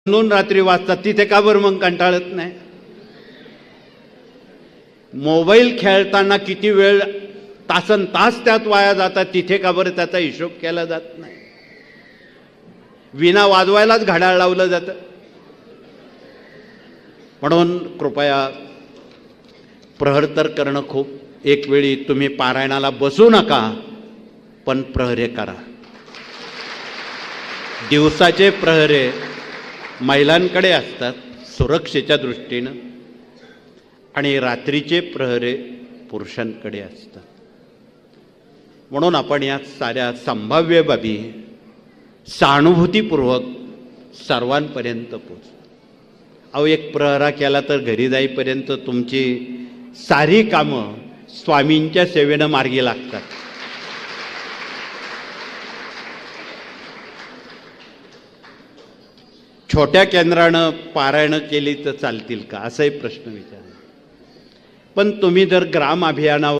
म्हणून रात्री वाचतात, तिथे का बरं मग कंटाळत नाही? मोबाईल खेळताना किती वेळ तासन तास त्यात वाया जातात, तिथे का बरं त्याचा हिशोब केला जात नाही? विना वाजवायलाच घड्याळ लावलं जातं. म्हणून कृपया प्रहर तर करणं खूप, एक वेळी तुम्ही पारायणाला बसू नका, पण प्रहरे करा. दिवसाचे प्रहरे महिलांकडे असतात सुरक्षेच्या दृष्टीनं, आणि रात्रीचे प्रहरे पुरुषांकडे असतात. म्हणून आपण या साऱ्या संभाव्य बाबी सहानुभूतीपूर्वक सर्वांपर्यंत पोहोच. अहो, एक प्रहरा केला तर घरी जाईपर्यंत तुमची सारी कामं स्वामींच्या सेवेनं मार्गी लागतात. छोट्या केंद्रानं पारायणं केली तर चालतील का, असाही प्रश्न विचारला. पण तुम्ही जर ग्राम अभियानावर